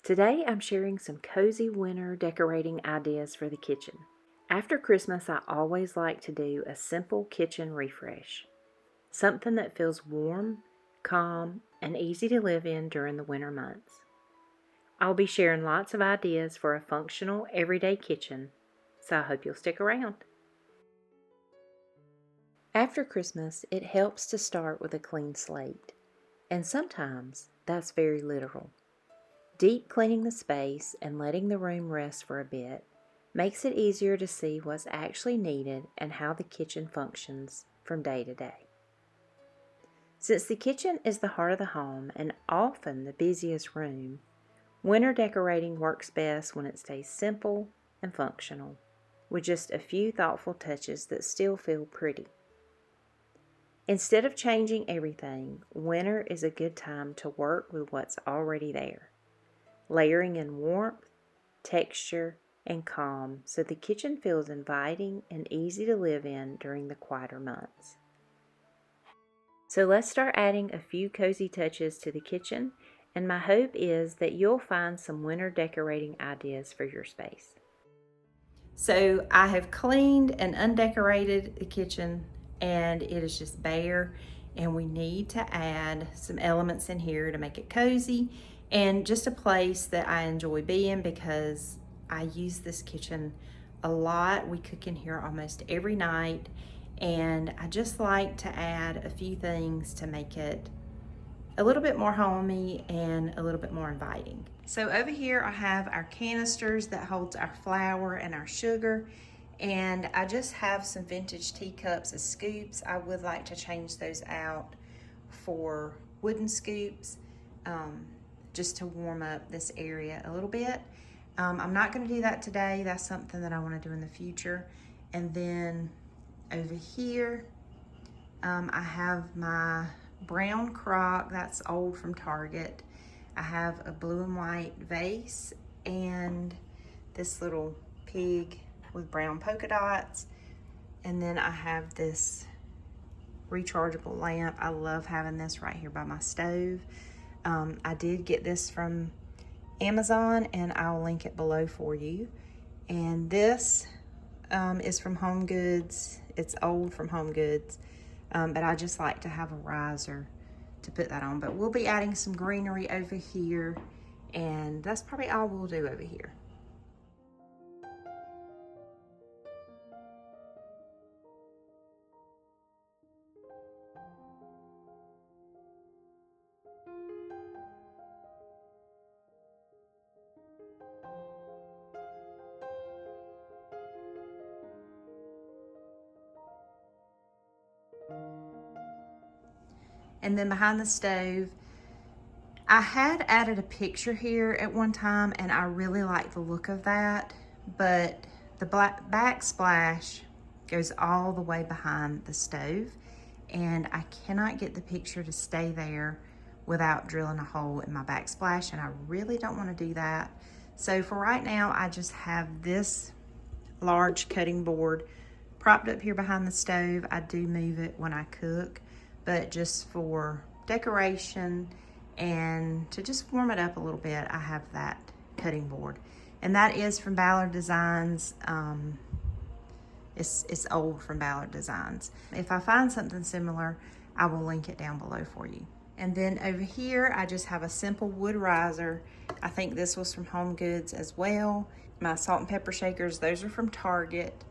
Today I'm sharing some cozy winter decorating ideas for the kitchen. After Christmas, I always like to do a simple kitchen refresh. Something that feels warm, calm, and easy to live in during the winter months. I'll be sharing lots of ideas for a functional, everyday kitchen, so I hope you'll stick around. After Christmas, it helps to start with a clean slate, and sometimes that's very literal. Deep cleaning the space and letting the room rest for a bit makes it easier to see what's actually needed and how the kitchen functions from day to day. Since the kitchen is the heart of the home and often the busiest room, winter decorating works best when it stays simple and functional, with just a few thoughtful touches that still feel pretty. Instead of changing everything, winter is a good time to work with what's already there, layering in warmth, texture, and calm so the kitchen feels inviting and easy to live in during the quieter months. So let's start adding a few cozy touches to the kitchen, and my hope is that you'll find some winter decorating ideas for your space. So I have cleaned and undecorated the kitchen, and it is just bare, and we need to add some elements in here to make it cozy and just a place that I enjoy being because I use this kitchen a lot. We cook in here almost every night, and I just like to add a few things to make it a little bit more homey and a little bit more inviting. So over here I have our canisters that holds our flour and our sugar, and I just have some vintage teacups as scoops. I would like to change those out for wooden scoops, just to warm up this area a little bit. I'm not going to do that today. That's something that I want to do in the future. And then over here I have my brown crock that's old from Target. I have a blue and white vase and this little pig with brown polka dots. And then I have this rechargeable lamp. I love having this right here by my stove. I did get this from Amazon, and I'll link it below for you. And this is from Home Goods. It's old from Home Goods, but I just like to have a riser to put that on. But we'll be adding some greenery over here, and that's probably all we'll do over here. And then behind the stove, I had added a picture here at one time, and I really like the look of that, but the backsplash goes all the way behind the stove, and I cannot get the picture to stay there without drilling a hole in my backsplash, and I really don't want to do that. So for right now, I just have this large cutting board propped up here behind the stove. I do move it when I cook, but just for decoration and to just warm it up a little bit, I have that cutting board. And that is from Ballard Designs. It's old from Ballard Designs. If I find something similar, I will link it down below for you. And then over here, I just have a simple wood riser. I think this was from Home Goods as well. My salt and pepper shakers, those are from Target.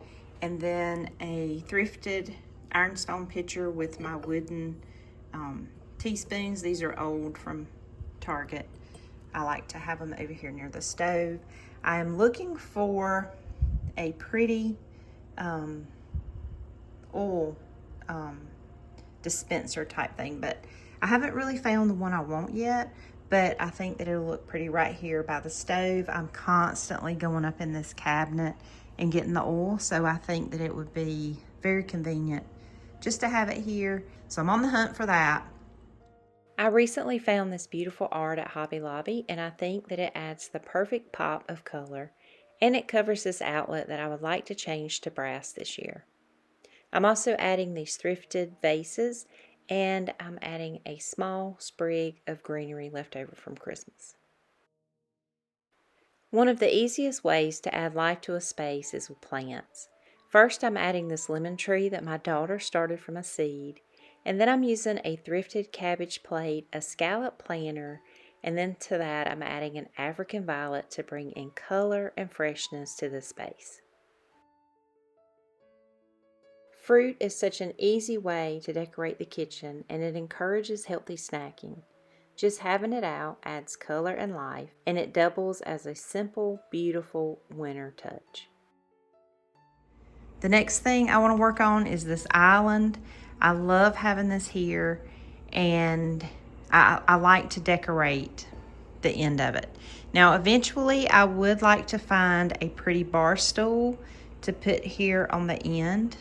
And then a thrifted Ironstone pitcher with my wooden teaspoons. These are old from Target. I like to have them over here near the stove. I am looking for a pretty oil dispenser type thing, but I haven't really found the one I want yet, but I think that it'll look pretty right here by the stove. I'm constantly going up in this cabinet and getting the oil, so I think that it would be very convenient just to have it here. So I'm on the hunt for that. I recently found this beautiful art at Hobby Lobby, and I think that it adds the perfect pop of color, and it covers this outlet that I would like to change to brass this year. I'm also adding these thrifted vases, and I'm adding a small sprig of greenery left over from Christmas. One of the easiest ways to add life to a space is with plants. First, I'm adding this lemon tree that my daughter started from a seed, and then I'm using a thrifted cabbage plate, a scallop planter, and then to that I'm adding an African violet to bring in color and freshness to the space. Fruit is such an easy way to decorate the kitchen, and it encourages healthy snacking. Just having it out adds color and life, and it doubles as a simple, beautiful winter touch. The next thing I want to work on is this island. I love having this here, and I like to decorate the end of it. Now, eventually, I would like to find a pretty bar stool to put here on the end,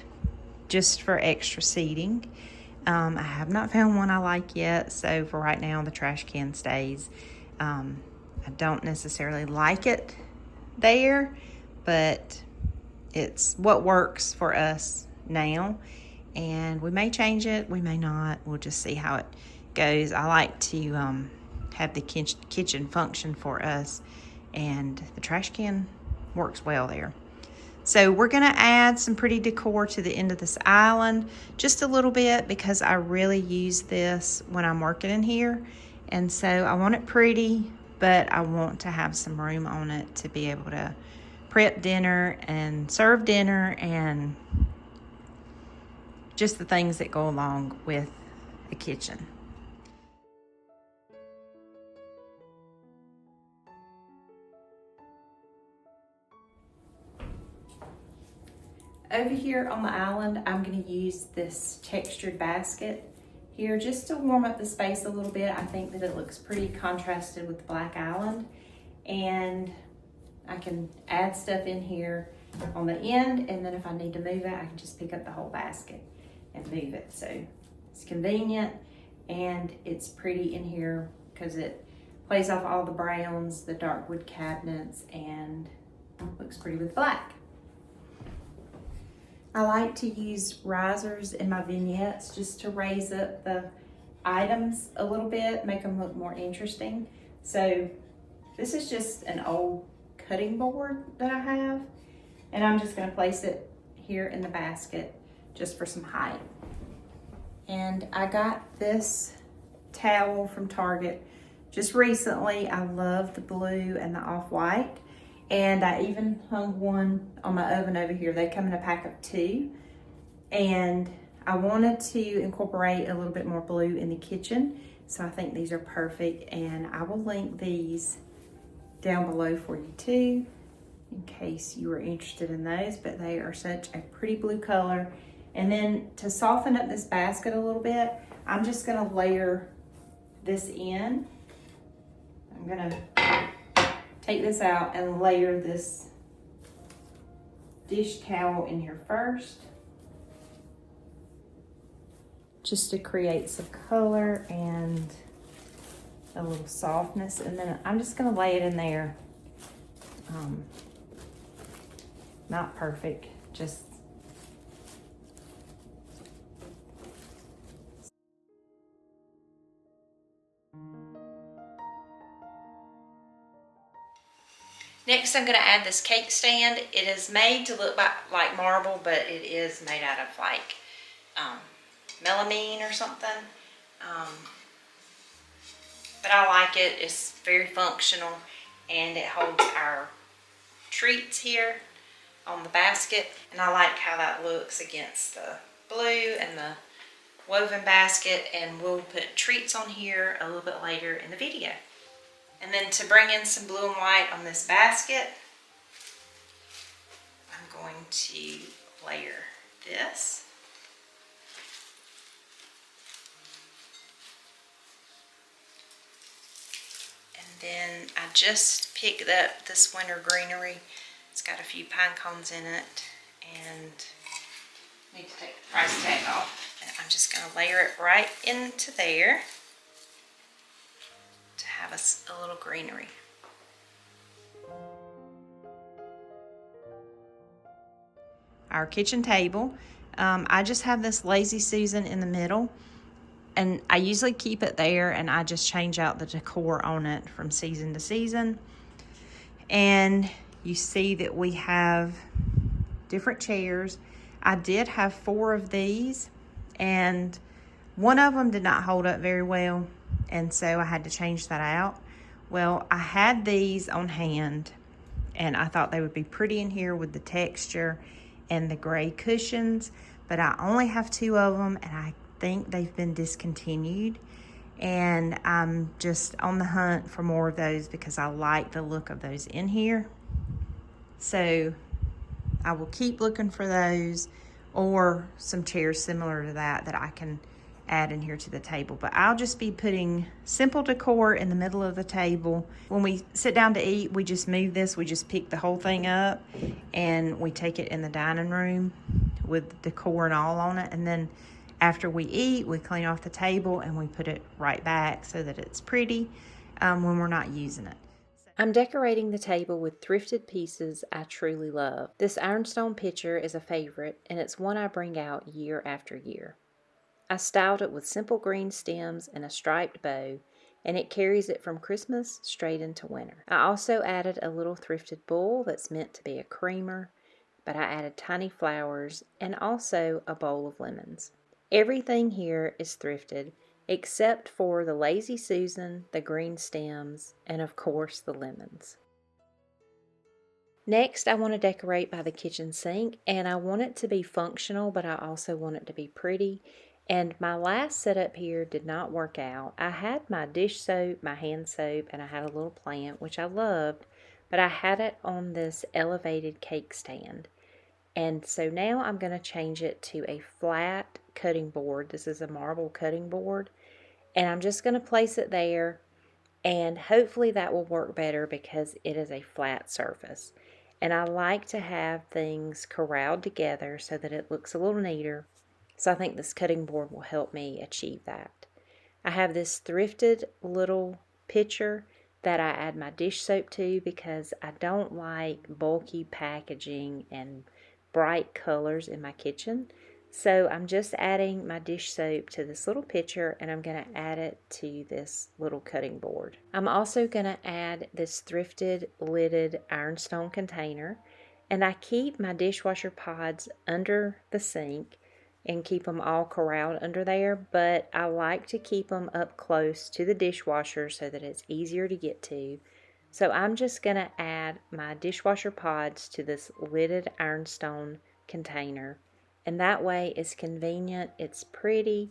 just for extra seating. I have not found one I like yet, so for right now the trash can stays. I don't necessarily like it there, but it's what works for us now, and we may change it, we may not. We'll just see how it goes. I like to have the kitchen function for us, and the trash can works well there. So we're gonna add some pretty decor to the end of this island, just a little bit, because I really use this when I'm working in here. And so I want it pretty, but I want to have some room on it to be able to prep dinner and serve dinner and just the things that go along with a kitchen. Over here on the island, I'm going to use this textured basket here just to warm up the space a little bit. I think that it looks pretty contrasted with the black island, and I can add stuff in here on the end, and then if I need to move it, I can just pick up the whole basket and move it. So it's convenient, and it's pretty in here because it plays off all the browns, the dark wood cabinets, and looks pretty with black. I like to use risers in my vignettes just to raise up the items a little bit, make them look more interesting. So this is just an old cutting board that I have, and I'm just going to place it here in the basket just for some height. And I got this towel from Target just recently. I love the blue and the off-white. And I even hung one on my oven over here. They come in a pack of 2. And I wanted to incorporate a little bit more blue in the kitchen. So I think these are perfect. And I will link these down below for you too, in case you are interested in those. But they are such a pretty blue color. And then to soften up this basket a little bit, I'm just gonna layer this in. I'm gonna take this out and layer this dish towel in here first, just to create some color and a little softness. And then I'm just gonna lay it in there. Not perfect, just next, I'm going to add this cake stand. It is made to look like marble, but it is made out of like melamine or something. But I like it. It's very functional, and it holds our treats here on the basket. And I like how that looks against the blue and the woven basket. And we'll put treats on here a little bit later in the video. And then to bring in some blue and white on this basket, I'm going to layer this. And then I just picked up this winter greenery. It's got a few pine cones in it, and I need to take the price tag off. And I'm just going to layer it right into there to have a little greenery. Our kitchen table. I just have this Lazy Susan in the middle, and I usually keep it there, and I just change out the decor on it from season to season. And you see that we have different chairs. I did have 4 of these, and one of them did not hold up very well, and so I had to change that out. Well, I had these on hand, and I thought they would be pretty in here with the texture and the gray cushions, but I only have 2 of them, and I think they've been discontinued, and I'm just on the hunt for more of those because I like the look of those in here. So I will keep looking for those, or some chairs similar to that I can add in here to the table. But I'll just be putting simple decor in the middle of the table. When we sit down to eat, we just move this, we just pick the whole thing up and we take it in the dining room with decor and all on it. And then after we eat, we clean off the table and we put it right back so that it's pretty when we're not using it. I'm decorating the table with thrifted pieces I truly love. This Ironstone pitcher is a favorite, and it's one I bring out year after year. I styled it with simple green stems and a striped bow, and it carries it from Christmas straight into winter. I also added a little thrifted bowl that's meant to be a creamer, but I added tiny flowers and also a bowl of lemons. Everything here is thrifted except for the Lazy Susan, the green stems, and of course the lemons. Next, I want to decorate by the kitchen sink, and I want it to be functional, but I also want it to be pretty. And my last setup here did not work out. I had my dish soap, my hand soap, and I had a little plant, which I loved, but I had it on this elevated cake stand. And so now I'm going to change it to a flat cutting board. This is a marble cutting board. And I'm just going to place it there, and hopefully that will work better because it is a flat surface. And I like to have things corralled together so that it looks a little neater. So I think this cutting board will help me achieve that. I have this thrifted little pitcher that I add my dish soap to because I don't like bulky packaging and bright colors in my kitchen. So I'm just adding my dish soap to this little pitcher, and I'm going to add it to this little cutting board. I'm also going to add this thrifted lidded Ironstone container, and I keep my dishwasher pods under the sink and keep them all corralled under there, but I like to keep them up close to the dishwasher so that it's easier to get to. So I'm just going to add my dishwasher pods to this lidded Ironstone container, and that way it's convenient, it's pretty,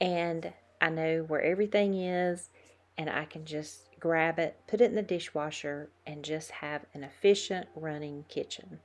and I know where everything is, and I can just grab it, put it in the dishwasher, and just have an efficient running kitchen.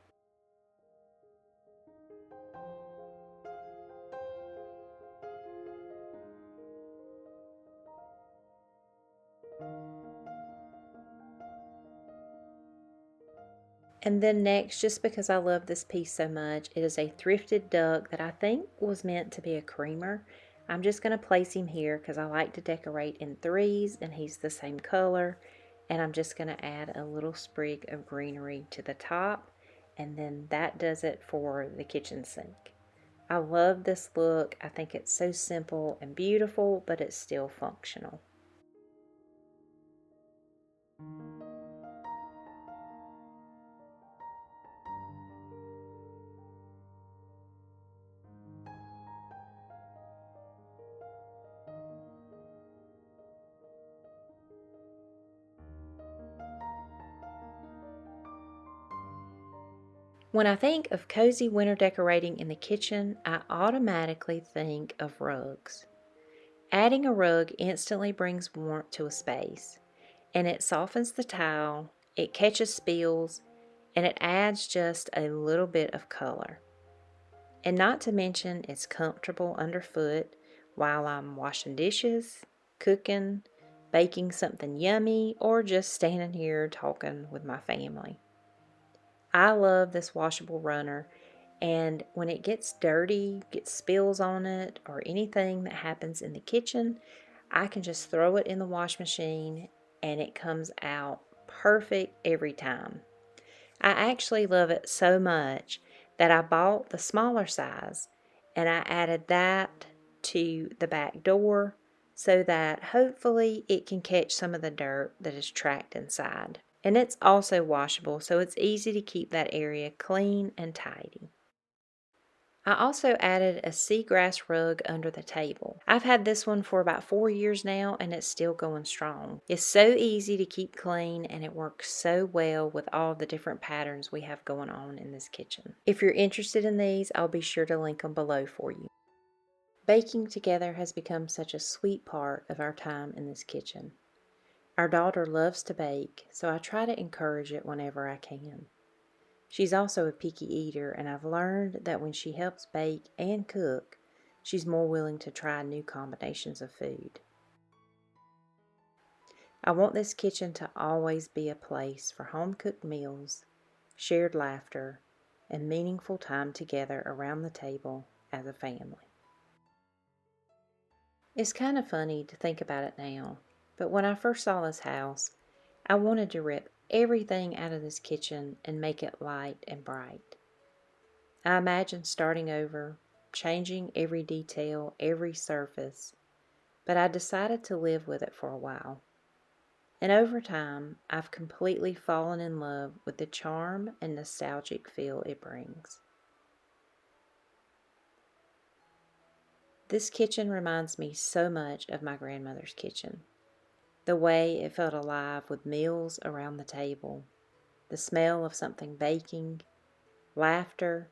And then next, just because I love this piece so much, it is a thrifted duck that I think was meant to be a creamer. I'm just going to place him here because I like to decorate in threes, and he's the same color. And I'm just going to add a little sprig of greenery to the top, and then that does it for the kitchen sink. I love this look. I think it's so simple and beautiful, but it's still functional. When I think of cozy winter decorating in the kitchen, I automatically think of rugs. Adding a rug instantly brings warmth to a space, and it softens the tile, it catches spills, and it adds just a little bit of color. And not to mention, it's comfortable underfoot while I'm washing dishes, cooking, baking something yummy, or just standing here talking with my family. I love this washable runner, and when it gets dirty, gets spills on it, or anything that happens in the kitchen, I can just throw it in the wash machine and it comes out perfect every time. I actually love it so much that I bought the smaller size, and I added that to the back door so that hopefully it can catch some of the dirt that is trapped inside. And it's also washable, so it's easy to keep that area clean and tidy. I also added a seagrass rug under the table. I've had this one for about 4 years now and it's still going strong. It's so easy to keep clean and it works so well with all the different patterns we have going on in this kitchen. If you're interested in these, I'll be sure to link them below for you. Baking together has become such a sweet part of our time in this kitchen. Our daughter loves to bake, so I try to encourage it whenever I can. She's also a picky eater, and I've learned that when she helps bake and cook, she's more willing to try new combinations of food. I want this kitchen to always be a place for home-cooked meals, shared laughter, and meaningful time together around the table as a family. It's kind of funny to think about it now, but when I first saw this house, I wanted to rip everything out of this kitchen and make it light and bright. I imagined starting over, changing every detail, every surface, but I decided to live with it for a while. And over time, I've completely fallen in love with the charm and nostalgic feel it brings. This kitchen reminds me so much of my grandmother's kitchen. The way it felt alive with meals around the table, the smell of something baking, laughter,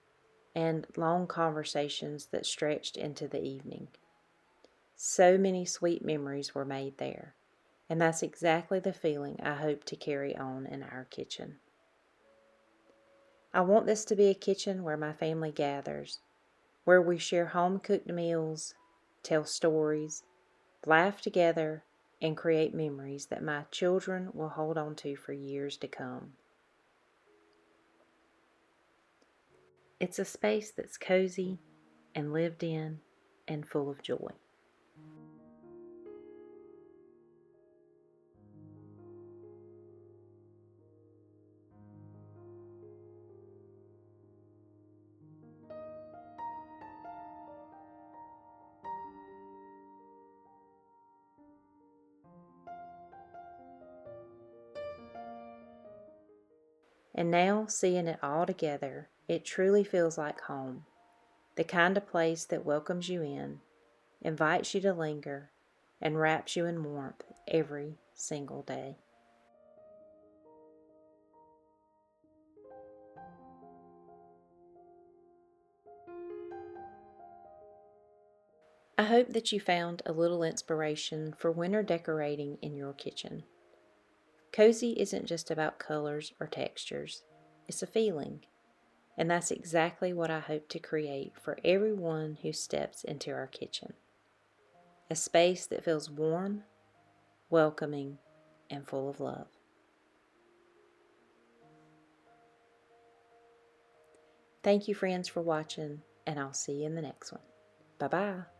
and long conversations that stretched into the evening. So many sweet memories were made there, and that's exactly the feeling I hope to carry on in our kitchen. I want this to be a kitchen where my family gathers, where we share home-cooked meals, tell stories, laugh together, and create memories that my children will hold on to for years to come. It's a space that's cozy and lived in and full of joy. And now, seeing it all together, it truly feels like home. The kind of place that welcomes you in, invites you to linger, and wraps you in warmth every single day. I hope that you found a little inspiration for winter decorating in your kitchen. Cozy isn't just about colors or textures, it's a feeling. And that's exactly what I hope to create for everyone who steps into our kitchen. A space that feels warm, welcoming, and full of love. Thank you, friends, for watching, and I'll see you in the next one. Bye-bye.